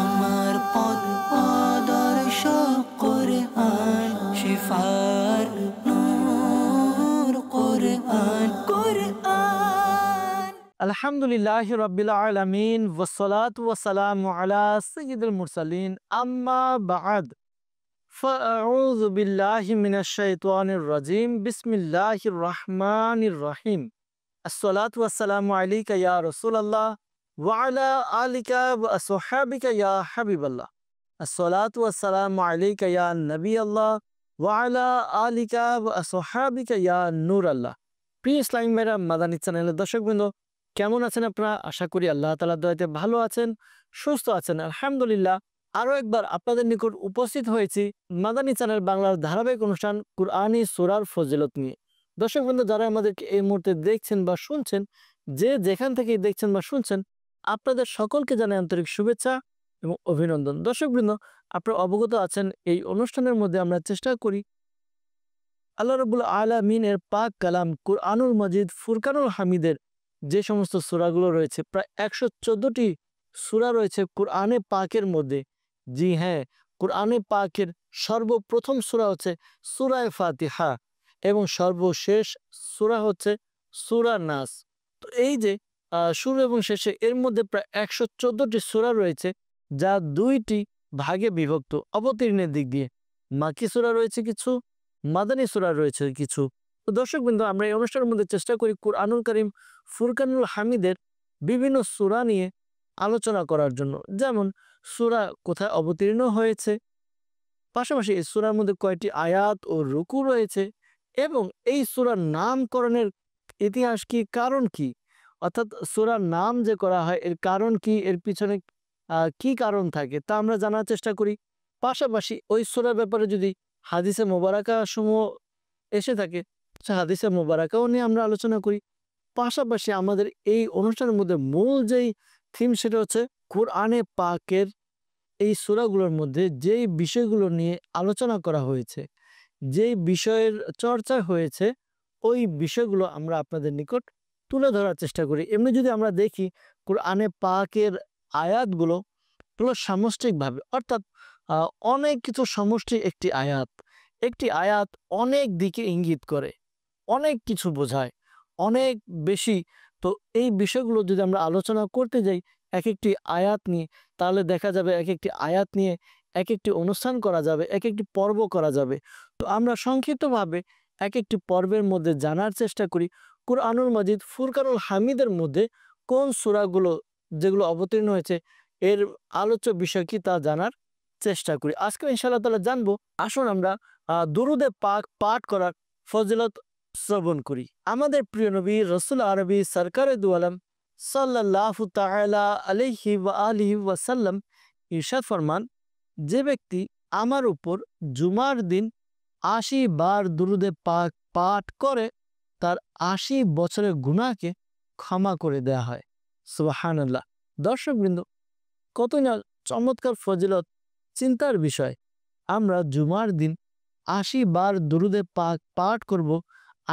আমার পথ আদর্শ কোরআন শিফার নূর কোরআন কোরআন। আলহামদুলিল্লাহি রাব্বিল আলামিন ওয়াসসালাতু ওয়াসসালামু আলা সাইয়্যিদিল মুরসালিন আম্মা বা'দ ফাআউযু বিল্লাহি মিনাশ শাইতানির রাজীম বিসমিল্লাহির রাহমানির রহিম আসসালাতু ওয়াসসালামু আলাইকা ইয়া রাসূলুল্লাহ ওয়া আলা আলিকা ওয়া আসহাবিকা ইয়া হাবিবাল্লাহ আসসালাতু ওয়াসসালামু আলাইকা ইয়া নবিয়াল্লাহ ওয়া আলা আলিকা ওয়া আসহাবিকা ইয়া নূরাল্লাহ। প্রিয় ইসলামিক ভাইরা, মাদানী চ্যানেলের দর্শকবৃন্দ, কেমন আছেন আপনারা? আশা করি আল্লাহ তাআলার দয়াতে ভালো আছেন, সুস্থ আছেন। আলহামদুলিল্লাহ, আরও একবার আপনাদের নিকট উপস্থিত হয়েছি মাদানী চ্যানেল বাংলার ধারাবাহিক অনুষ্ঠান কুরআনী সূরার ফজিলত নিয়ে। দর্শকবৃন্দ, যারা আমাদেরকে এই মুহূর্তে দেখছেন বা শুনছেন, যে যেখান থেকেই দেখছেন বা শুনছেন, আপনাদের সকলকে জানাই আন্তরিক শুভেচ্ছা এবং অভিনন্দন। দর্শকবৃন্দ, আপনারা অবগত আছেন এই অনুষ্ঠানের মধ্যে আমরা চেষ্টা করি আল্লাহ রাব্বুল আলামিনের পাক কালাম কুরআনুল মাজিদ ফুরকানুল হামিদের যে সমস্ত সূরাগুলো রয়েছে, প্রায় 114টি সূরা রয়েছে কুরআনে পাকের মধ্যে। জি হ্যাঁ, কুরআনে পাকের সর্বপ্রথম সূরা হচ্ছে সূরায়ে ফাতিহা এবং সর্বশেষ সূরা হচ্ছে সূরা নাস। তো এই যে শুরু এবং শেষে এর মধ্যে প্রায় 114টি সূরা রয়েছে, যা দুইটি ভাগে বিভক্ত অবতীর্ণের দিক দিয়ে। মাকি সূরা রয়েছে কিছু, মাদানী সূরা রয়েছে কিছু। তো দর্শকবৃন্দ, আমরা এই অনুষ্ঠানের মধ্যে চেষ্টা করি কুরআনুল কারীম ফুরকানুল হামিদের বিভিন্ন সূরা নিয়ে আলোচনা করার জন্য। যেমন সূরা কোথায় অবতীর্ণ হয়েছে, পাশাপাশি এই সূরার মধ্যে কয়টি আয়াত ও রুকু রয়েছে, এবং এই সূরার নামকরণের ইতিহাস কি, কারণ কি, অর্থাৎ সূরার নাম যে করা হয় এর কারণ কি, এর পিছনে কি কারণ থাকে তা আমরা জানার চেষ্টা করি। পাশাপাশি ওই সূরার ব্যাপারে যদি হাদিসে মোবারাকা সমূহ এসে থাকে, হাদিসে মোবারাকাও নিয়ে আমরা আলোচনা করি। পাশাপাশি আমাদের এই অনুষ্ঠানের মধ্যে মূল যেই থিম, সেটা হচ্ছে কুরআনে পাকের এই সূরাগুলোর মধ্যে যেই বিষয়গুলো নিয়ে আলোচনা করা হয়েছে, যেই বিষয়ের চর্চা হয়েছে, ওই বিষয়গুলো আমরা আপনাদের নিকট তুলে ধরার চেষ্টা করি। এমনি যদি আমরা দেখি কুরআনে পাকের আয়াতগুলো সামষ্টিকভাবে, অর্থাৎ অনেক কিছু সমষ্টি একটি আয়াত অনেক দিকে ইঙ্গিত করে, অনেক কিছু বোঝায়, অনেক বেশি। তো এই বিষয়গুলো যদি আমরা আলোচনা করতে যাই এক একটি আয়াত নিয়ে, তাহলে দেখা যাবে এক একটি আয়াত নিয়ে এক একটি অনুষ্ঠান করা যাবে, এক একটি পর্ব করা যাবে। তো আমরা সংক্ষিপ্তভাবে এক একটি পর্বের মধ্যে জানার চেষ্টা করি কুরআনুল মাজিদ ফুরকানুল হামিদের মধ্যে কোন সূরাগুলো যেগুলো অবতীর্ণ হয়েছে এর আলোচ্য বিষয় কি তা জানার চেষ্টা করি। আজকে ইনশাআল্লাহ তাআলা জানবো। আসুন আমরা দুরুদে পাক পাঠ করার ফজিলত শ্রবণ করি। আমাদের প্রিয় নবী রাসূল আরবি সরকারে দু আলম সাল্লাল্লাহু তাআলা আলাইহি ওয়া আলিহি ওয়াসাল্লাম ইরশাদ ফরমান, যে ব্যক্তি আমার উপর জুমার দিন 80 বার দুরুদে পাক পাঠ করে, তার 80 বছরের গুনাহকে ক্ষমা করে দেয়া হয়। সুবহানাল্লাহ। দর্শকবৃন্দ, কত না চমৎকার ফজিলত, চিন্তার বিষয়। আমরা জুমার দিন 80 বার দুরুদে পাক পাঠ করব,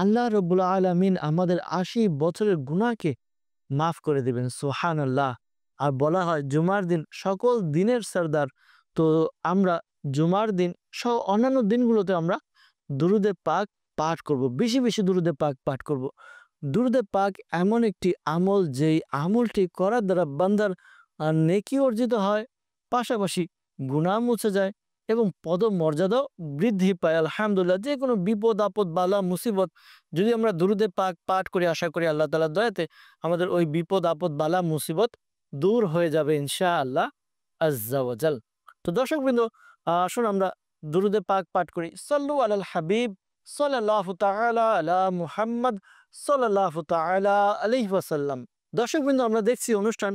আল্লাহ রাব্বুল আলামিন আমাদের 80 বছরের গুনাহকে মাফ করে দিবেন। সুবহানাল্লাহ। আর বলা হয় জুমার দিন সকল দিনের সরদার। তো আমরা জুমার দিন সহ অন্যান্য দিনগুলোতে আমরা দুরুদে পাক পাঠ করব, বেশি বেশি দুরুদে পাক পাঠ করব। দুরুদে পাক এমন একটি আমল, যেই আমলটি করার দ্বারা বান্দার নেকি অর্জিত হয়, পাশাপাশি গুনাহ মুছে যায় এবং পদমর্যাদাও বৃদ্ধি পায়। আলহামদুলিল্লাহ, যে কোনো বিপদ আপদ বালা মুসিবত যদি আমরা দুরুদে পাক পাঠ করি, আশা করি আল্লাহ তাআলার দয়াতে আমাদের ওই বিপদ আপদ বালা মুসিবত দূর হয়ে যাবে ইনশাআল্লাহ আজ্জা ওয়া জাল। তো দর্শকবৃন্দ, আসুন আমরা দুরুদে পাক পাঠ করি। সাল্লু আলাল হাবিব সাল্লাল্লাহু তাআলা আলা মুহাম্মদ সাল্লাল্লাহু তাআলা আলাইহি ওয়াসাল্লাম। দর্শকবৃন্দ, আমরা দেখছি অনুষ্ঠান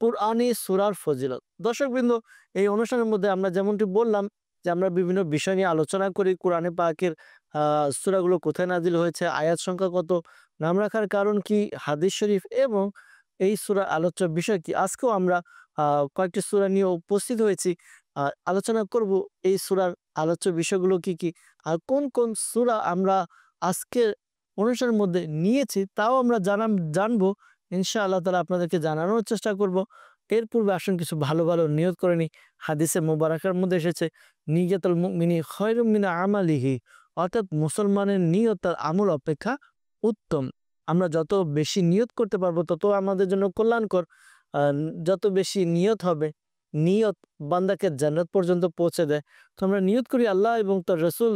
কুরআনী সূরার ফজিলত। দর্শকবৃন্দ, এই অনুষ্ঠানের মধ্যে আমরা যেমনটি বললাম যে আমরা বিভিন্ন বিষয় নিয়ে আলোচনা করি। কোরআনে পাকের সূরাগুলো কোথায় নাজিল হয়েছে, আয়াত সংখ্যা কত, নাম রাখার কারণ কি, হাদিস শরীফ এবং এই সূরার আলোচ্য বিষয় কি। আজকেও আমরা কয়েকটি সূরা নিয়ে উপস্থিত হয়েছি, আলোচনা করব এই সূরার আলোচ্য বিষয়গুলো কি কি, আর কোন কোন সূরা আমরা আজকের অনুষ্ঠানের মধ্যে নিয়েছি তাও আমরা জানবো ইনশাআল্লাহ তাআলা, আপনাদেরকে জানানোর চেষ্টা করব। এর পূর্বে আসুন কিছু ভালো ভালো নিয়ত করে নিই। হাদিসে মোবারকার মধ্যে এসেছে নিয়াতুল মুমিনি খায়রুম মিন আমালিহি, অর্থাৎ মুসলমানের নিয়ত তার আমল অপেক্ষা উত্তম। আমরা যত বেশি নিয়ত করতে পারবো তত আমাদের জন্য কল্যাণকর। যত বেশি নিয়ত হবে, নিয়ত বান্দাকে জান্নাত পর্যন্ত পৌঁছে দেয়। তো আমরা নিয়ত করি আল্লাহ এবং তার রাসূল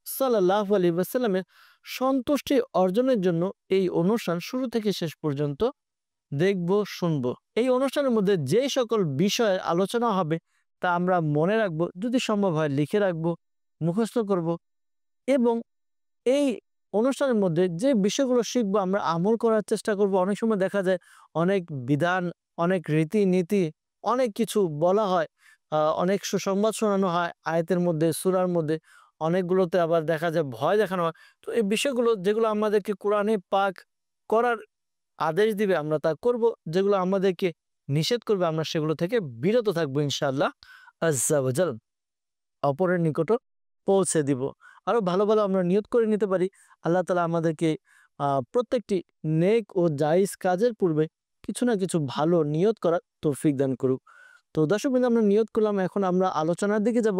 সাল্লাল্লাহু আলাইহি ওয়াসাল্লামের সন্তুষ্টি অর্জনের জন্য এই অনুষ্ঠান শুরু থেকে শেষ পর্যন্ত দেখব, শুনব। এই অনুষ্ঠানের মধ্যে যে সকল বিষয়ের আলোচনা হবে তা আমরা মনে রাখবো, যদি সম্ভব হয় লিখে রাখবো, মুখস্থ করব এবং এই অনুষ্ঠানের মধ্যে যে বিষয়গুলো শিখবো আমরা আমল করার চেষ্টা করব। অনেক সময় দেখা যায় অনেক বিধান, অনেক রীতিনীতি, অনেক কিছু বলা হয়, অনেক সুসংবাদ শোনানো হয় আয়াতের মধ্যে, সূরার মধ্যে। অনেকগুলোতে আবার দেখা যায় ভয় দেখানো হয়। তো এই বিষয়গুলো যেগুলো আমাদেরকে কোরআনে পাক করার আদেশ দিবে আমরা তা করব, যেগুলো আমাদেরকে নিষেধ করবে আমরা সেগুলো থেকে বিরত থাকবো ইনশাআল্লাহ আজ্জা ওয়া জাল। অপরের নিকটও পৌঁছে দিব। আরো ভালো ভালো আমরা নিয়ত করে নিতে পারি। আল্লাহ তাআলা আমাদেরকে প্রত্যেকটি নেক ও জায়েজ কাজের পূর্বে কিছু না কিছু ভালো নিয়ত করার তৌফিক দান করুক। তো দর্শকবৃন্দ, আমরা নিয়ত করলাম, এখন আমরা আলোচনার দিকে যাব।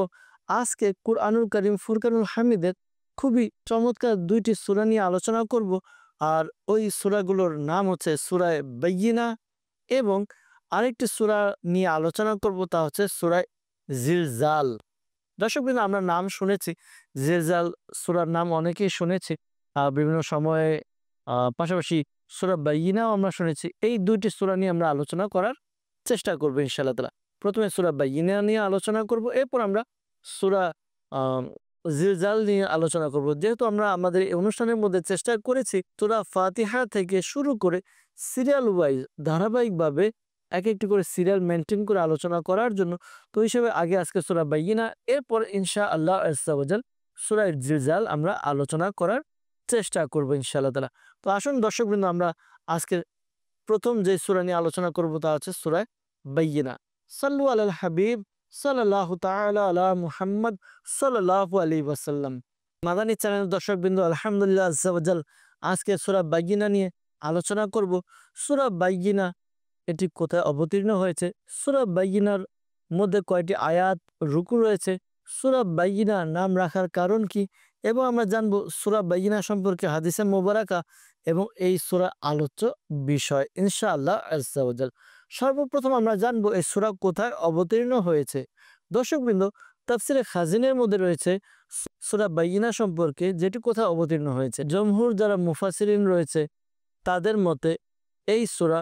আজকে কুরআনুল কারীম ফুরকানুল হামিদের খুবই চমৎকার ২টি সূরা নিয়ে আলোচনা করব। আর ওই সূরাগুলোর নাম হচ্ছে সূরা বাইয়িনা এবং আরেকটি সূরা নিয়ে আলোচনা করব, তা হচ্ছে সূরা জিলজাল। দর্শকবৃন্দ, আমরা নাম শুনেছি, জিলজাল সূরার নাম অনেকেই শুনেছি বিভিন্ন সময়ে। পাশাপাশি সূরা বাইয়িনাও আমরা শুনেছি। এই ২টি সূরা নিয়ে আমরা আলোচনা করার চেষ্টা করব ইনশাআল্লাহ তাআলা। প্রথমে সূরা বাইয়িনা নিয়ে আলোচনা করব, এরপর আমরা সূরা জিলজাল নিয়ে আলোচনা করব। যেহেতু আমরা আমাদের এই অনুষ্ঠানের মধ্যে চেষ্টা করেছি সূরা ফাতিহা থেকে শুরু করে সিরিয়াল ওয়াইজ ধারাবাহিকভাবে এক একটি করে সিরিয়াল মেনটেন করে আলোচনা করার জন্য, তো হিসেবে আগে আজকে সূরা বাইয়িনা, এরপর ইনশাআল্লাহ আজ্জা ওয়া জাল সূরা জিলজাল আমরা আলোচনা করার চেষ্টা করব ইনশাআল্লাহ তাআলা। তো আসুন দর্শকবৃন্দ, আমরা আজকে প্রথম যে সূরা নিয়ে আলোচনা করব তা হচ্ছে সূরা বাইয়িনা। সাল্লু আলাল হাবিব সাল্লাল্লাহু তাআলা আলা মুহাম্মদ সাল্লাল্লাহু আলাইহি ওয়াসাল্লাম। মাদানী চ্যানেলের দর্শকবৃন্দ, আলহামদুলিল্লাহ আজ্জা ওয়া জাল আজকে সূরা বাইয়িনা নিয়ে আলোচনা করব। সূরা বাইয়িনা এটি কোথায় অবতীর্ণ হয়েছে, সূরা বাইয়িনার মধ্যে কয়টি আয়াত, রুকু রয়েছে, সূরা বাইয়িনা নাম রাখার কারণ কি, এবং আমরা জানবো সূরা বাইয়িনা সম্পর্কে হাদিসে মোবারকা এবং এই সূরা আলোচ্য বিষয় ইনশাআল্লাহ আজ্জা ওয়া জাল। সর্বপ্রথম আমরা জানবো এই সূরা কোথায় অবতীর্ণ হয়েছে। দর্শকবৃন্দ, তাফসিরে খাজিনের মধ্যে রয়েছে সূরা বাইয়িনা সম্পর্কে যেটি কোথায় অবতীর্ণ হয়েছে। জমহুর যারা মুফাসসিরিন রয়েছে তাদের মতে এই সূরা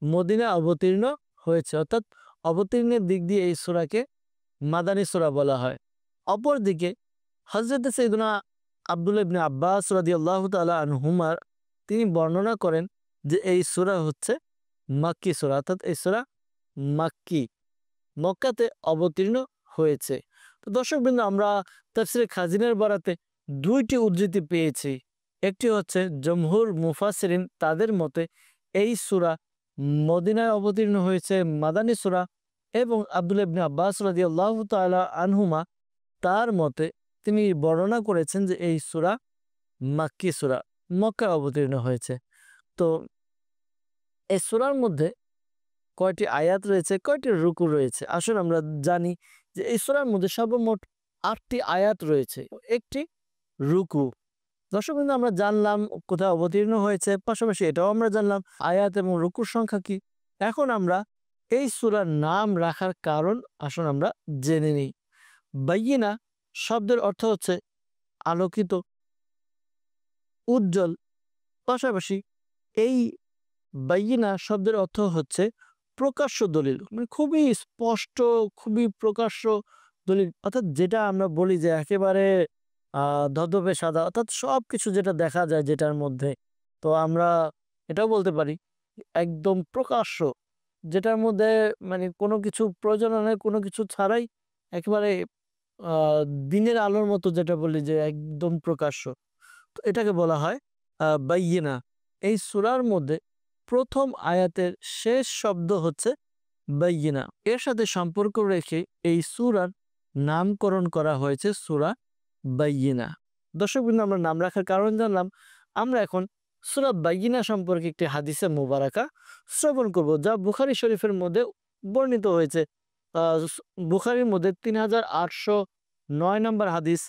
মদিনা অবতীর্ণ হয়েছে, অর্থাৎ অবতীর্ণের দিক দিয়ে এই সূরাকে মাদানী সূরা বলা হয়। অপরদিকে হযরত সাইয়েদনা আব্দুল্লাহ ইবনে আব্বাস রাদিয়াল্লাহু তাআলা আনহুমা তিনি বর্ণনা করেন যে এই সূরা হচ্ছে মাক্কি সূরা, অর্থাৎ এই সূরা মাক্কি, মক্কাতে অবতীর্ণ হয়েছে। তো দর্শকবৃন্দ, আমরা তাফসিরে খাজিনের বারাতে ২টি উদ্ধৃতি পেয়েছি। একটি হচ্ছে জমহুর মুফাসসিরিন তাদের মতে এই সূরা মদিনায় অবতীর্ণ হয়েছে, মাদানী সূরা, এবং আব্দুল্লাহ ইবনে আব্বাস রাদিয়াল্লাহু তাআলা আনহুমা তার মতে তিনি বর্ণনা করেছেন যে এই সূরা মাক্কি সূরা, মক্কায় অবতীর্ণ হয়েছে। তো এই সূরার মধ্যে কয়টি আয়াত রয়েছে, কয়টি রুকু রয়েছে, আসুন আমরা জানি যে এই সূরার মধ্যে সর্বমোট ৮টি আয়াত রয়েছে, একটি রুকু। দর্শকবৃন্দ, আমরা জানলাম কোথায় অবতীর্ণ হয়েছে, পাশাপাশি এটাও আমরা জানলাম আয়াত এবং রুকুর সংখ্যা কি। এখন আমরা এই সূরার নাম রাখার কারণ আসুন আমরা জেনে নিই। বাইয়িনা শব্দের অর্থ হচ্ছে আলোকিত, উজ্জ্বল। পাশাপাশি এই বাইয়িনা শব্দের অর্থ হচ্ছে প্রকাশ্য দলিল, মানে খুবই স্পষ্ট, খুবই প্রকাশ্য দলিল, অর্থাৎ যেটা আমরা বলি যে একেবারে ধবধবে সাদা, অর্থাৎ সবকিছু যেটা দেখা যায় যেটার মধ্যে। তো আমরা এটাও বলতে পারি একদম প্রকাশ্য, যেটার মধ্যে মানে কোনো কিছু প্রয়োজন নেই, কোনো কিছু ছাড়াই একেবারে দিনের আলোর মতো, যেটা বলি যে একদম প্রকাশ্য। তো এটাকে বলা হয় বাইয়িনা। এই সূরার মধ্যে প্রথম আয়াতের শেষ শব্দ হচ্ছে বাইয়িনা, এর সাথে সম্পর্ক রেখে এই সূরার নামকরণ করা হয়েছে সূরা বাইয়িনা। দর্শকবৃন্দ, আমরা নাম রাখার কারণ জানলাম। আমরা এখন সূরা বাইয়িনা সম্পর্কে একটি হাদিসে মোবারকা শ্রবণ করব, যা বুখারী শরীফের মধ্যে বর্ণিত হয়েছে। বুখারীর মধ্যে 3809 নম্বর হাদিস।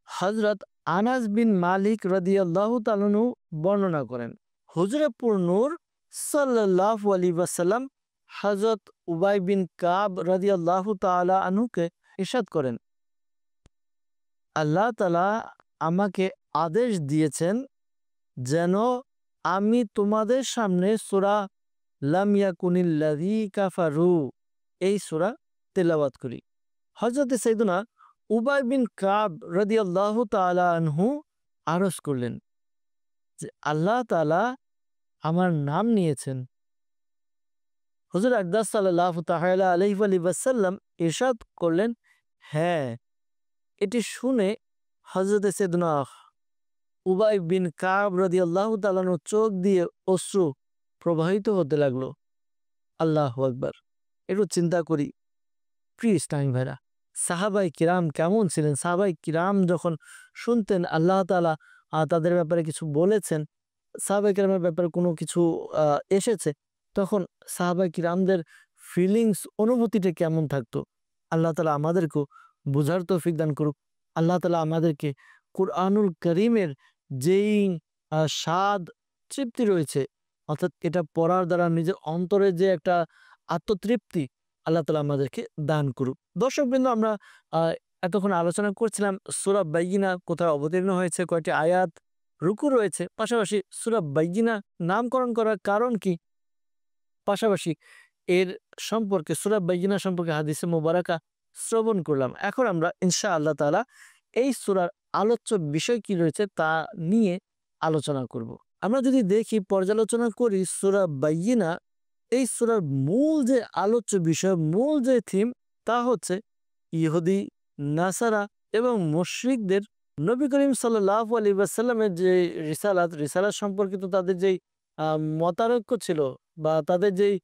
হযরত আনাস বিন মালিক রাদিয়াল্লাহু তাআলা আনহু বর্ণনা করেন, হুজুরে পুর নূর সাল্লাল্লাহু আলাইহি ওয়াসাল্লাম হযরত উবাই বিন কাব রাদিয়াল্লাহু তাআলা আনহুকে ইরশাদ করেন, আল্লাহ তাআলা আমাকে আদেশ দিয়েছেন যেন আমি তোমাদের সামনে সূরা লাম ইয়াকুনিল্লাযী কাফারু এই সূরা তেলাওয়াত করি। হযরত সাইয়েদনা উবাই বিন কাব রাদিয়াল্লাহু তাআলা আনহু আরজ করলেন যে আল্লাহ তাআলা আমার নাম নিয়েছেন। হুজুর আকদাস সাল্লাল্লাহু তাআলা আলাইহি ওয়াসাল্লাম ইরশাদ করলেন, হ্যাঁ। এটি শুনে হযরত সাইয়েদনা উবাই বিন কাব রাদিয়াল্লাহু তাআলা আনহু চোখ দিয়ে অশ্রু প্রবাহিত হতে লাগলো। আল্লাহু আকবার। একটু চিন্তা করি প্রিয় ইসলামী ভাইরা, সাহাবাই কিরাম কেমন ছিলেন? সাহাবাই কিরাম যখন শুনতেন আল্লাহ তাআলা তাদের ব্যাপারে কিছু বলেছেন, সাহাবাই কিরামের ব্যাপারে কোনো কিছু এসেছে, তখন সাহাবাই কিরামদের ফিলিংস অনুভূতিটা কেমন থাকতো? আল্লাহ তাআলা আমাদেরকেও বুঝার তৌফিক দান করুক। আল্লাহ তাআলা আমাদেরকে কুরআনুল কারীমের যেই স্বাদ তৃপ্তি রয়েছে, অর্থাৎ এটা পড়ার দ্বারা নিজের অন্তরে যে একটা আত্মতৃপ্তি, আল্লাহ তাআলা আমাদেরকে দান করুক। দর্শকবৃন্দ, আমরা এতক্ষণ আলোচনা করছিলাম সূরা বাইয়িনা কোথায় অবতীর্ণ হয়েছে, কয়টি আয়াত, রুকু রয়েছে, পাশাপাশি সূরা বাইয়িনা নামকরণ করার কারণ কি, পাশাপাশি এর সম্পর্কে সূরা বাইয়িনা সম্পর্কে হাদিসে মুবারাকা শ্রবণ করলাম। এখন আমরা ইনশাআল্লাহ তাআলা এই সূরার আলোচ্য বিষয় কি রয়েছে তা নিয়ে আলোচনা করব। আমরা যদি দেখি, পর্যালোচনা করি সূরা বাইয়িনা, এই সূরার মূল যে আলোচ্য বিষয়, মূল যে থিম, তা হচ্ছে ইহুদি, নাসারা এবং মুশরিকদের নবী করিম সাল্লাল্লাহু আলাইহি ওয়াসাল্লামের যে রিসালাত সম্পর্কিত তাদের যেই মতানৈক্য ছিল বা তাদের যেই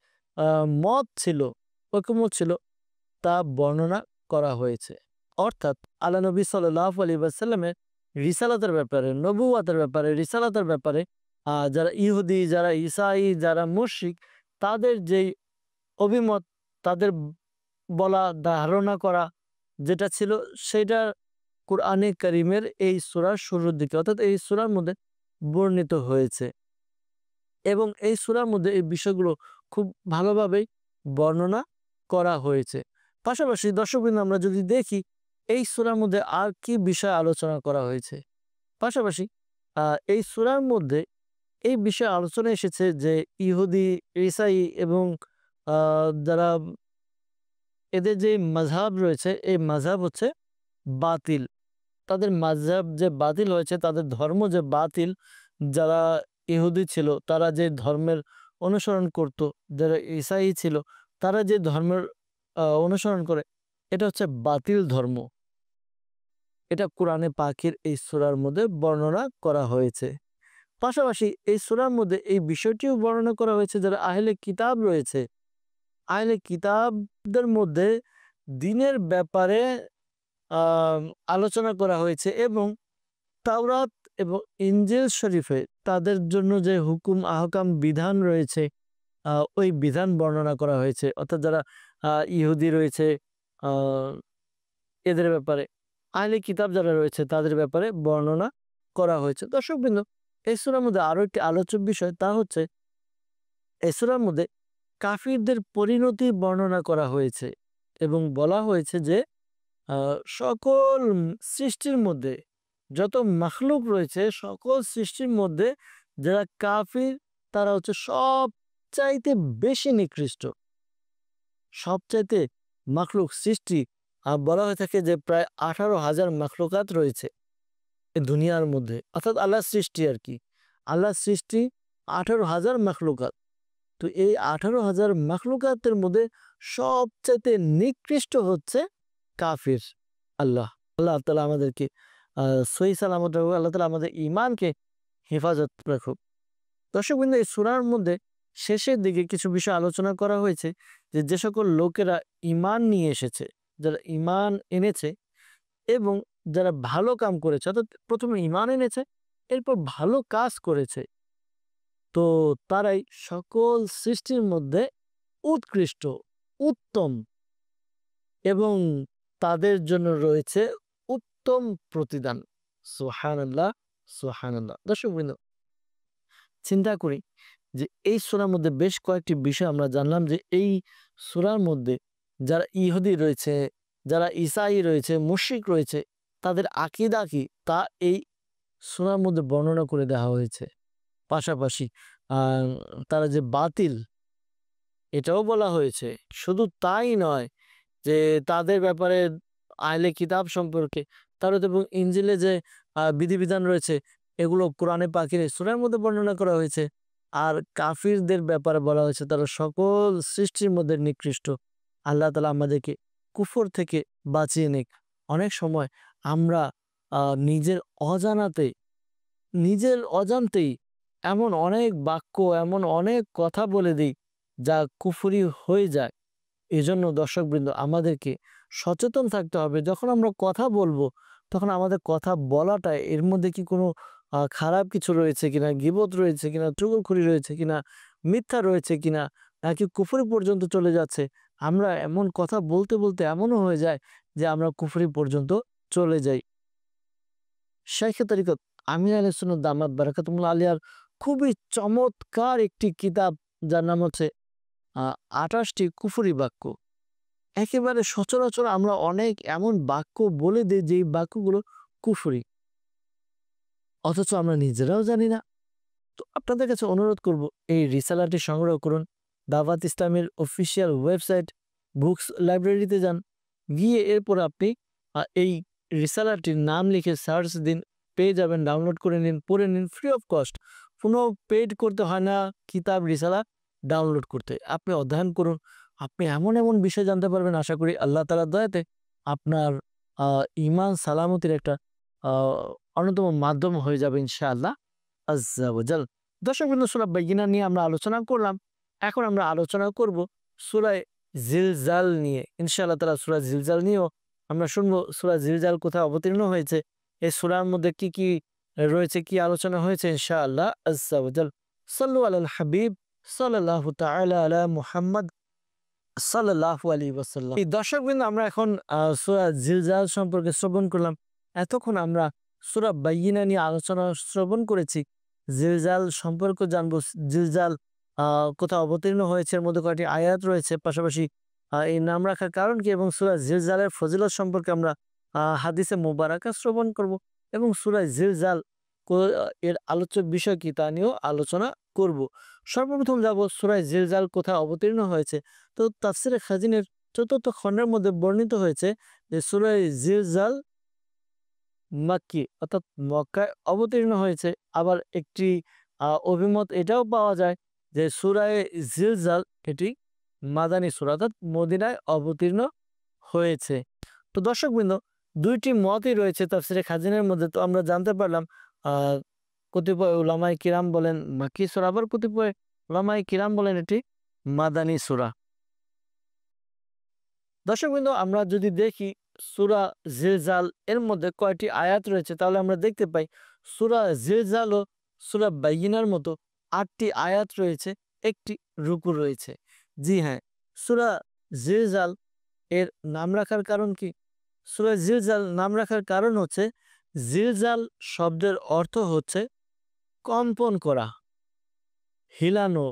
মত ছিল, ঐকমত ছিল, তা বর্ণনা করা হয়েছে। অর্থাৎ আল্লাহ নবী সাল্লাল্লাহু আলাইহি ওয়াসাল্লামের রিসালাতের ব্যাপারে, নবুওয়াতের ব্যাপারে, রিসালাতের ব্যাপারে যারা ইহুদি, যারা ঈসাই, যারা মুশরিক, তাদের যেই অভিমত, তাদের বলা, ধারণা করা যেটা ছিল, সেটা কুরআনে কারীমের এই সূরার শুরুর দিকে, অর্থাৎ এই সূরার মধ্যে বর্ণিত হয়েছে এবং এই সূরার মধ্যে এই বিষয়গুলো খুব ভালোভাবেই বর্ণনা করা হয়েছে। পাশাপাশি দর্শকবৃন্দ, আমরা যদি দেখি এই সূরার মধ্যে আর কি বিষয় আলোচনা করা হয়েছে, পাশাপাশি এই সূরার মধ্যে এই বিষয়ে আলোচনা এসেছে যে ইহুদি, ঈসাই এবং যারা এদের যে মাযহাব রয়েছে, এই মাযহাব হচ্ছে বাতিল। তাদের মাযহাব যে বাতিল হয়েছে, তাদের ধর্ম যে বাতিল, যারা ইহুদি ছিল তারা যে ধর্মের অনুসরণ করত, যারা ঈসাই ছিল তারা যে ধর্মের অনুসরণ করে, এটা হচ্ছে বাতিল ধর্ম। এটা কোরআনে পাকের এই সূরার মধ্যে বর্ণনা করা হয়েছে। পাশাপাশি এই সূরার মধ্যে এই বিষয়টিও বর্ণনা করা হয়েছে যারা আহলে কিতাব রয়েছে, আহলে কিতাবদের মধ্যে দ্বীনের ব্যাপারে আলোচনা করা হয়েছে এবং তাওরাত এবং ইনজিল শরীফে তাদের জন্য যে হুকুম আহকাম বিধান রয়েছে, ওই বিধান বর্ণনা করা হয়েছে। অর্থাৎ যারা ইহুদি রয়েছে, এদের ব্যাপারে, আহলে কিতাব যারা রয়েছে তাদের ব্যাপারে বর্ণনা করা হয়েছে। দর্শকবৃন্দ, এই সূরার মধ্যে আরো একটি আলোচ্য বিষয়, তা হচ্ছে এই সূরার মধ্যে কাফিরদের পরিণতি বর্ণনা করা হয়েছে এবং বলা হয়েছে যে সকল সৃষ্টির মধ্যে যত মাখলুক রয়েছে, সকল সৃষ্টির মধ্যে যারা কাফির তারা হচ্ছে সবচাইতে বেশি নিকৃষ্ট, সবচাইতে মাখলুক সৃষ্টি। বলা হয়ে থাকে যে প্রায় 18,000 মাখলুকাত রয়েছে এই দুনিয়ার মধ্যে, অর্থাৎ আল্লাহর সৃষ্টি আর কি। আল্লাহর সৃষ্টি 18,000 মাখলুকাত। তো এই 18,000 মাখলুকাতের মধ্যে সবচাইতে নিকৃষ্ট হচ্ছে কাফির। আল্লাহ তাআলা আমাদেরকে সহি সালামত রাখুক, আল্লাহ তাআলা আমাদের ঈমানকে হেফাজত রাখুক। দর্শকবৃন্দ, এই সূরার মধ্যে শেষের দিকে কিছু বিষয় আলোচনা করা হয়েছে যে সকল লোকেরা ঈমান নিয়ে এসেছে, যারা ঈমান এনেছে এবং যারা ভালো কাম করেছে, অর্থাৎ প্রথমে ঈমান এনেছে, এরপর ভালো কাজ করেছে, তো তারাই সকল সৃষ্টির মধ্যে উৎকৃষ্ট, উত্তম, এবং তাদের জন্য রয়েছে উত্তম প্রতিদান। সুবহানাল্লাহ, সুবহানাল্লাহ। দর্শকবৃন্দ, চিন্তা করি যে এই সূরার মধ্যে বেশ কয়েকটি বিষয় আমরা জানলাম যে এই সূরার মধ্যে যারা ইহুদি রয়েছে, যারা ঈসাই রয়েছে, মুশরিক রয়েছে, তাদের আকীদা কি তা এই সূরার মধ্যে বর্ণনা করে দেওয়া হয়েছে। পাশাপাশি তারা যে বাতিল এটাও বলা হয়েছে। শুধু তাই নয় যে তাদের ব্যাপারে আহলে কিতাব সম্পর্কে তাওরাত এবং ইনজিলে যে বিধিবিধান রয়েছে এগুলো কোরআনে পাকের সূরার মধ্যে বর্ণনা করা হয়েছে। আর কাফিরদের ব্যাপারে বলা হয়েছে তারা সকল সৃষ্টির মধ্যে নিকৃষ্ট। আল্লাহ তাআলা আমাদেরকে কুফর থেকে বাঁচিয়ে নিক। অনেক সময় আমরা নিজের অজান্তেই এমন অনেক বাক্য, এমন অনেক কথা বলে দিই যা কুফরি হয়ে যায়। এজন্য দর্শকবৃন্দ, আমাদেরকে সচেতন থাকতে হবে। যখন আমরা কথা বলবো তখন আমাদের কথা বলাটা এর মধ্যে কি কোনো খারাপ কিছু রয়েছে কিনা, গীবত রয়েছে কিনা, চুগলখড়ি রয়েছে কিনা, মিথ্যা রয়েছে কিনা, নাকি কুফরি পর্যন্ত চলে যাচ্ছে। আমরা এমন কথা বলতে বলতে এমনও হয়ে যায় যে আমরা কুফরি পর্যন্ত চলে যাই। শাইখে তরিকত আমির আহলে সুন্নাত দামাত বারাকাতুহুল্লাহ আলিয়ার খুবই চমৎকার একটি কিতাব, যার নাম হচ্ছে 28টি কুফরি বাক্য। একেবারে সচরাচর আমরা অনেক এমন বাক্য বলে দিই যে বাক্যগুলো কুফরি, অথচ আমরা নিজেরাও জানি না। তো আপনাদের কাছে অনুরোধ করব, এই রিসালাটি সংগ্রহ করুন। দাওয়াত ইসলামের অফিসিয়াল ওয়েবসাইট বুকস লাইব্রেরিতে যান, গিয়ে এরপর আপনি এই রিসালাটির নাম লিখে সার্চ দিন, পেয়ে যাবেন। ডাউনলোড করে নিন, পড়ে নিন, ফ্রি অফ কস্ট। কোনো পেড করতে হয় না কিতাব রিসালা ডাউনলোড করতে। আপনি অধ্যয়ন করুন, আপনি এমন এমন বিষয় জানতে পারবেন। আশা করি আল্লাহ তাআলার দয়াতে আপনার ঈমান সালামতির একটা অন্যতম মাধ্যম হয়ে যাবে ইনশাআল্লাহ আজ্জা ওয়া জাল। দর্শকবৃন্দ, সূরা বাইয়িনা নিয়ে আমরা আলোচনা করলাম। এখন আমরা আলোচনা করব সূরা জিলজাল নিয়ে। ইনশাআল্লাহ তাআলা সূরা জিলজাল নিয়েও আমরা শুনবো সূরা জিলজাল কোথায় অবতীর্ণ হয়েছে, এই সূরার মধ্যে কি কি রয়েছে, কি আলোচনা হয়েছে ইনশাআল্লাহ আজ্জা ওয়া জাল। সাল্লু আলাল হাবিব সাল্লাল্লাহু তাআলা আলা মুহাম্মদ সাল্লাল্লাহু আলাইহি ওয়াসাল্লাম। এই দর্শকবৃন্দ, আমরা এখন সূরা জিলজাল সম্পর্কে শ্রবণ করলাম। এতক্ষণ আমরা সূরা বাইয়িনা নিয়ে আলোচনা শ্রবণ করেছি। জিলজাল সম্পর্ক জানবো। জিলজাল কোথায় অবতীর্ণ হয়েছে, এর মধ্যে কয়টি আয়াত রয়েছে, পাশাপাশি এই নাম রাখার কারণ কি, এবং সূরা জিলজালের ফজিলত সম্পর্কে আমরা হাদিসে মুবারাকা শ্রবণ করব, এবং সূরা জিলজাল এর আলোচ্য বিষয় কি তা নিয়েও আলোচনা করব। সর্বপ্রথম যাব সূরা জিলজাল কোথায় অবতীর্ণ হয়েছে। তো তাফসিরে খাজিনের ৪র্থ খণ্ডের মধ্যে বর্ণিত হয়েছে যে সূরা জিলজাল মাক্কি, অর্থাৎ মক্কায় অবতীর্ণ হয়েছে। আবার একটি অভিমত এটাও পাওয়া যায় যে সূরা জিলজাল এটি মাদানী সূরা, অর্থাৎ মদিনায় অবতীর্ণ হয়েছে। তো দর্শকবৃন্দ, দুইটি মতই রয়েছে তাফসিরে খাজিনের মধ্যে। তো আমরা জানতে পারলাম কতিপয় উলামায়ে কিরাম বলেন মাক্কি সূরা, আবার কতিপয় উলামায়ে কিরাম বলেন এটি মাদানী সূরা। দর্শকবৃন্দ, আমরা যদি দেখি সূরা জিলজাল এর মধ্যে কয়টি আয়াত রয়েছে, তাহলে আমরা দেখতে পাই সূরা জিলজাল ও সূরা বাইয়িনার মতো 8টি আয়াত রয়েছে, একটি রুকু রয়েছে। জি হ্যাঁ, সূরা জিলজাল এর নাম রাখার কারণ কি? সূরা জিলজাল নাম রাখার কারণ হচ্ছে জিলজাল শব্দের অর্থ হচ্ছে কম্পন করা, হিলানো,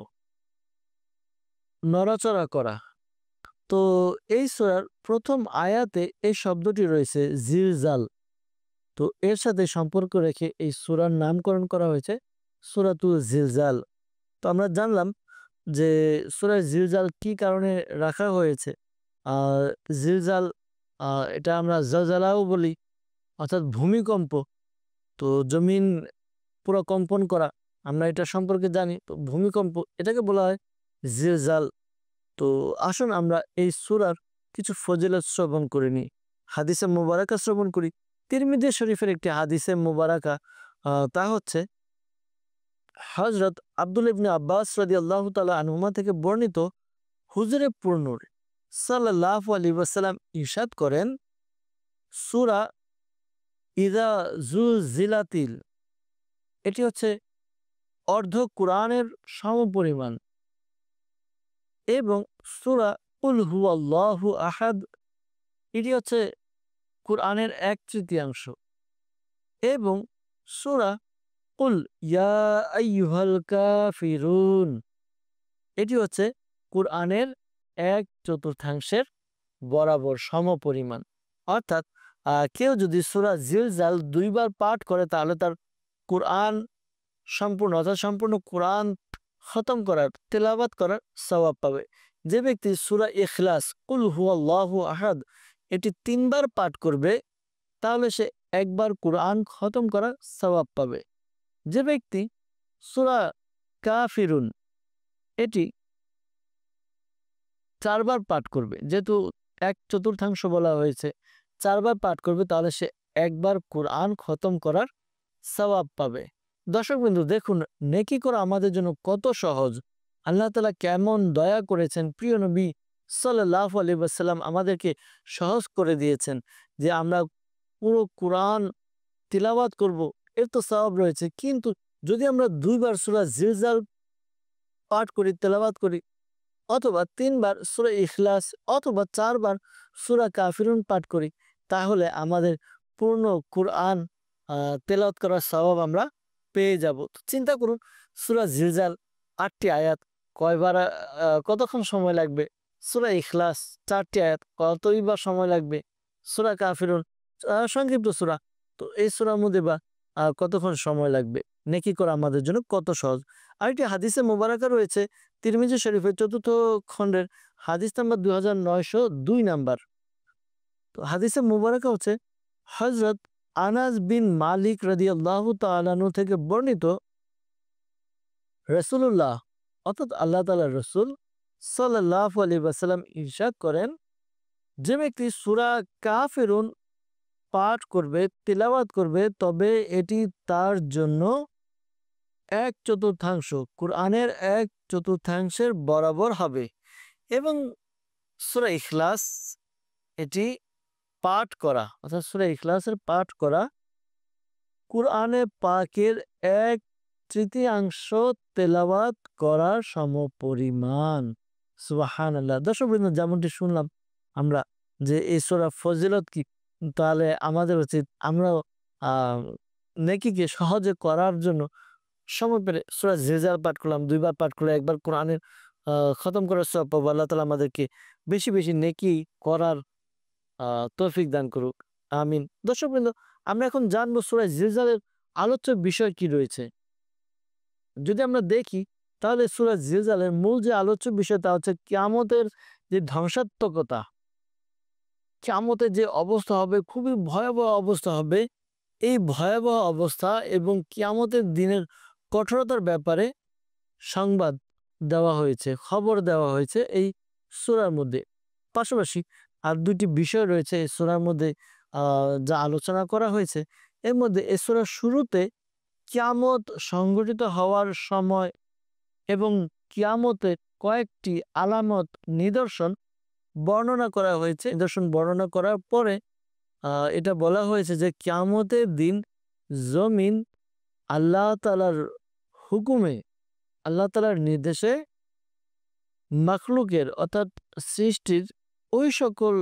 নড়াচড়া করা। তো এই সূরার প্রথম আয়াতে এই শব্দটি রয়েছে জিলজাল। তো এর সাথে সম্পর্ক রেখে এই সূরার নামকরণ করা হয়েছে সূরাতুল জিলজাল। তো আমরা জানলাম যে সূরা জিলজাল কি কারণে রাখা হয়েছে। জিলজাল এটা আমরা জালজালাও বলি, অর্থাৎ ভূমিকম্প। তো জমিন পুরো কম্পন করা, আমরা এটা সম্পর্কে জানি। তো ভূমিকম্প এটাকে বলা হয় জিলজাল। তো আসুন আমরা এই সূরার কিছু ফজিলত শ্রবণ করে নিই, হাদিসে মুবারাকা শ্রবণ করি। তিরমিজি শরীফের একটি হাদিসে মুবারাকা, তা হচ্ছে হযরত আব্দুল্লাহ ইবনে আব্বাস রাদিয়াল্লাহু তাআলা আনহুমা থেকে বর্ণিত, হুজুরে পূর্ণর সাল্লাল্লাহু আলাইহি ওয়াসাল্লাম ইরশাদ করেন, সূরা ইযা যুলজিলাতিল, এটি হচ্ছে অর্ধ কোরআনের সমপরিমাণ। এবং সূরা কুল হুয়াল্লাহু আহাদ এটি হচ্ছে কোরআনের 1/3। এবং সূরা কুল ইয়া আইয়ুহাল কাফিরুন এটি হচ্ছে কোরআনের 1/4 বরাবর সমপরিমাণ। অর্থাৎ কেউ যদি সূরা জিলজাল 2 বার পাঠ করে তাহলে তার কোরআন সম্পূর্ণ অর্থাৎ সম্পূর্ণ কোরআন খতম করার তেলাওয়াত করার সওয়াব পাবে। যে ব্যক্তি সূরা ইখলাস কুল হুয়াল্লাহু আহাদ এটি 3 বার পাঠ করবে তাহলে সে একবার কোরআন খতম করার সওয়াব পাবে। যে ব্যক্তি সূরা কাফিরুন এটি 4 বার পাঠ করবে, যেহেতু 1/4 বলা হয়েছে, 4 বার পাঠ করবে তাহলে সে একবার কোরআন খতম করার সওয়াব পাবে। দর্শক বিন্দু দেখুন নেকি করা আমাদের জন্য কত সহজ। আল্লাহ তাআলা কেমন দয়া করেছেন, প্রিয় নবী সাল্লাল্লাহু আলাইহি ওয়াসাল্লাম আমাদেরকে সহজ করে দিয়েছেন যে আমরা পুরো কোরআন তিলাওয়াত করব, এর তো সওয়াব রয়েছে। কিন্তু যদি আমরা 2 বার সূরা জিলজাল পাঠ করি, তেলাওয়াত করি, অথবা 3 বার সূরা ইখলাস, অথবা 4 বার সূরা কাফিরুন পাঠ করি, তাহলে আমাদের পূর্ণ কোরআন তেলাওয়াত করার সওয়াব আমরা পেয়ে যাব। তো চিন্তা করুন সূরা জিলজাল 8টি আয়াত, কয়বার কতক্ষণ সময় লাগবে? সূরা ইখলাস 4টি আয়াত, কতই বা সময় লাগবে? সূরা কাফিরুন সংক্ষিপ্ত সূরা, তো এই সূরার মধ্যে বা কতক্ষণ সময় লাগবে? নেকি করা আমাদের জন্য কত সহজ। আরেকটি হাদিসে মুবারাকা রয়েছে তিরমিজি শরীফের 4র্থ খণ্ডের হাদিস নাম্বার 2902 নাম্বার। তো হাদিসে মুবারাকা হচ্ছে হযরত আনাস বিন মালিক রাদিয়াল্লাহু তাআলা আনহু থেকে বর্ণিত, রাসূলুল্লাহ অর্থাৎ আল্লাহ তাআলার রাসূল সাল্লাল্লাহু আলাইহি ওয়াসাল্লাম ইরশাদ করেন, যে ব্যক্তি সূরা কাফিরুন পাঠ করবে, তিলাওয়াত করবে, তবে এটি তার জন্য 1/4 কোরআনের 1/4 বরাবর হবে। এবং সূরা ইখলাস এটি পাঠ করা অর্থাৎ সূরা ইখলাসের পাঠ করা কোরআনে পাকের 1/3 তেলাওয়াত করার সমপরিমাণ। সুবহানাল্লাহ। দর্শকবৃন্দ যেমনটি শুনলাম আমরা যে এই সূরা ফজিলত কি, তাহলে আমাদের উচিত আমরাও নেকিকে সহজে করার জন্য সময় পেলে সূরা জিলজাল পাঠ করলাম, 2 বার পাঠ করলে একবার কোরআনের খতম করার সওয়াব পাবো। আল্লাহ তাআলা আমাদেরকে বেশি বেশি নেকি করার তৌফিক দান করুক, আমিন। দর্শকবৃন্দ আমরা এখন জানবো সূরা জিলজালের আলোচ্য বিষয় কি রয়েছে। যদি আমরা দেখি তাহলে সূরা জিলজালের মূল যে আলোচ্য বিষয় তা হচ্ছে কিয়ামতের যে ধ্বংসাত্মকতা, কিয়ামতের যে অবস্থা হবে, খুবই ভয়াবহ অবস্থা হবে। এই ভয়াবহ অবস্থা এবং কিয়ামতের দিনের কঠোরতার ব্যাপারে সংবাদ দেওয়া হয়েছে, খবর দেওয়া হয়েছে এই সূরার মধ্যে। পাশাপাশি আর 2টি বিষয় রয়েছে এই সূরার মধ্যে যা আলোচনা করা হয়েছে। এর মধ্যে এই সূরার শুরুতে কিয়ামত সংঘটিত হওয়ার সময় এবং কিয়ামতের কয়েকটি আলামত নিদর্শন বর্ণনা করা হয়েছে। নিদর্শন বর্ণনা করার পরে এটা বলা হয়েছে যে কিয়ামতের দিন জমিন আল্লাহ তাআলার হুকুমে, আল্লাহ তাআলার নির্দেশে মাখলুকের অর্থাৎ সৃষ্টির ওই সকল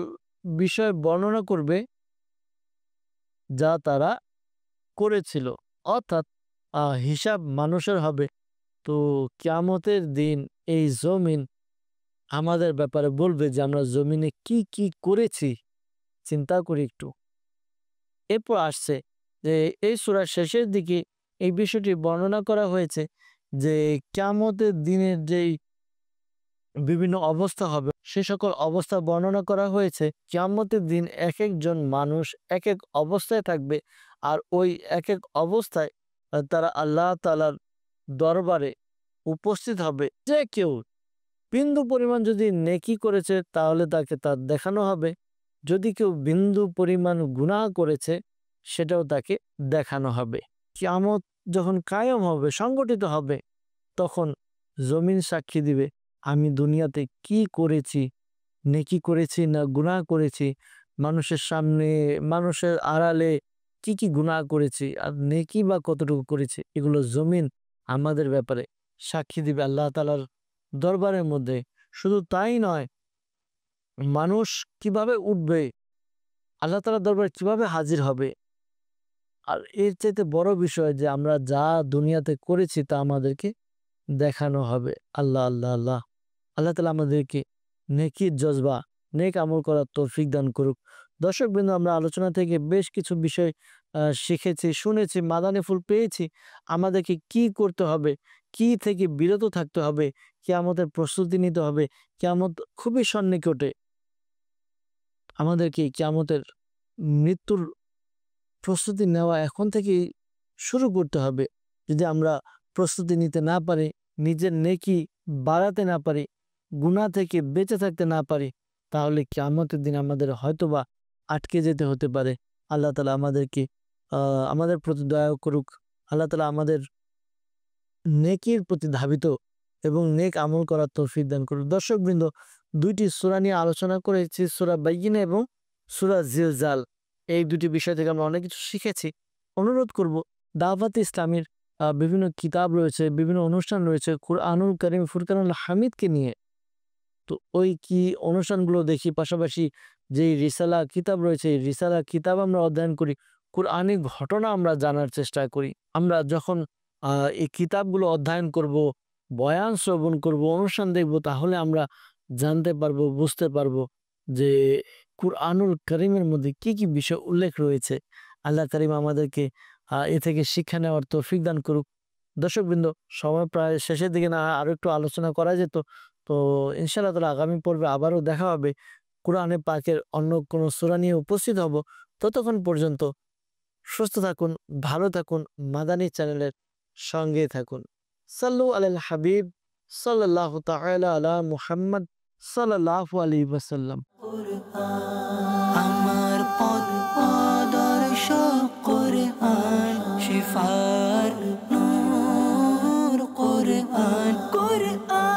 বিষয় বর্ণনা করবে যা তারা করেছিল, অর্থাৎ হিসাব মানুষের হবে। তো কিয়ামতের দিন এই জমিন আমাদের ব্যাপারে বলবে যে আমরা জমিনে কি কি করেছি, চিন্তা করি একটু। এরপর আসছে যে এই সূরার শেষের দিকে এই বিষয়টি বর্ণনা করা হয়েছে যে কিয়ামতের দিনের যেই বিভিন্ন অবস্থা হবে সে সকল অবস্থা বর্ণনা করা হয়েছে। কিয়ামতের দিন এক একজন মানুষ এক এক অবস্থায় থাকবে, আর ওই এক এক অবস্থায় তারা আল্লাহ তাআলার দরবারে উপস্থিত হবে। যে কেউ বিন্দু পরিমাণ যদি নেকি করেছে তাহলে তাকে তা দেখানো হবে, যদি কেউ বিন্দু পরিমাণ গুনাহ করেছে সেটাও তাকে দেখানো হবে। কিয়ামত যখন কায়েম হবে, সংগঠিত হবে, তখন জমিন সাক্ষী দিবে আমি দুনিয়াতে কি করেছি, নেকি করেছি না গুনাহ করেছি, মানুষের সামনে মানুষের আড়ালে কি কি গুনাহ করেছি আর নেকি বা কতটুকু করেছি, এগুলো জমিন আমাদের ব্যাপারে সাক্ষী দিবে আল্লাহ তাআলার দরবারের মধ্যে। শুধু তাই নয়, মানুষ কিভাবে উঠবে, আল্লাহ তাআলার দরবারে কিভাবে হাজির হবে। আর এর চাইতে বড় বিষয় যে আমরা যা দুনিয়াতে করেছি তা আমাদেরকে দেখানো হবে। আল্লাহ আল্লাহ আল্লাহ আল্লাহ তাআলা আমাদেরকে নেকির জজবা, নেক আমল করার তৌফিক দান করুক। দর্শকবৃন্দ, আমরা আলোচনা থেকে বেশ কিছু বিষয় শিখেছি, শুনেছি, মাদানী ফুল পেয়েছি। আমাদেরকে কি করতে হবে, কি থেকে বিরত থাকতে হবে, কিয়ামতের প্রস্তুতি নিতে হবে। কিয়ামত খুবই সন্নিকটে। আমাদেরকে কিয়ামতের মৃত্যুর প্রস্তুতি নেওয়া এখন থেকেই শুরু করতে হবে। যদি আমরা প্রস্তুতি নিতে না পারি, নিজের নেকি বাড়াতে না পারি, গুনাহ থেকে বেঁচে থাকতে না পারি, তাহলে কিয়ামতের দিন আমাদের হয়তোবা আটকে যেতে হতে পারে। আল্লাহ তাআলা আমাদেরকে আমাদের প্রতি দয়া করুক। আল্লাহ তাআলা আমাদের নেকির প্রতি ধাবিত এবং নেক আমল করার তৌফিক দান করুক। দর্শকবৃন্দ, দুইটি সূরা নিয়ে আলোচনা করেছি, সূরা বাইয়িনা এবং সূরা জিলজাল। এই দুটি বিষয় থেকে আমরা অনেক কিছু শিখেছি। অনুরোধ করব, দাওয়াতে ইসলামীর বিভিন্ন কিতাব রয়েছে, বিভিন্ন অনুষ্ঠান রয়েছে কুরআনুল কারীম ফুরকানুল হামিদকে নিয়ে। তো ওই কি অনুষ্ঠানগুলো দেখি, পাশাপাশি যেই রিসালা কিতাব রয়েছে, এই রিসালা কিতাব আমরা অধ্যয়ন করি, কুরআনিক ঘটনা আমরা জানার চেষ্টা করি। আমরা যখন এই কিতাবগুলো অধ্যয়ন করব, বয়ান শ্রবণ করব, অনুষ্ঠান দেখব, তাহলে আমরা জানতে পারবো, বুঝতে পারবো যে কুরআনুল কারীমের মধ্যে কি কি বিষয় উল্লেখ রয়েছে। আল্লাহ কারীম আমাদেরকে এ থেকে শিক্ষা নেওয়ার তৌফিক দান করুক। দর্শকবৃন্দ, সময় প্রায় শেষের দিকে, না আরো একটু আলোচনা করা যেত। তো ইনশাআল্লাহ তাআলা আগামী পর্বে আবারও দেখা হবে। কোরআনে পাকের অন্য কোনো সূরা নিয়ে উপস্থিত হব। ততক্ষণ পর্যন্ত সুস্থ থাকুন, ভালো থাকুন, মাদানী চ্যানেলের সঙ্গে থাকুন। সাল্লু আলাল হাবিব সাল্লাল্লাহু তাআলা আলা মুহাম্মদ সাল্লাল্লাহু আলাইহি ওয়াসাল্লাম। আমার পথ আদর্শ কোরআন, শিফার নূর কোরআন, কোরআন।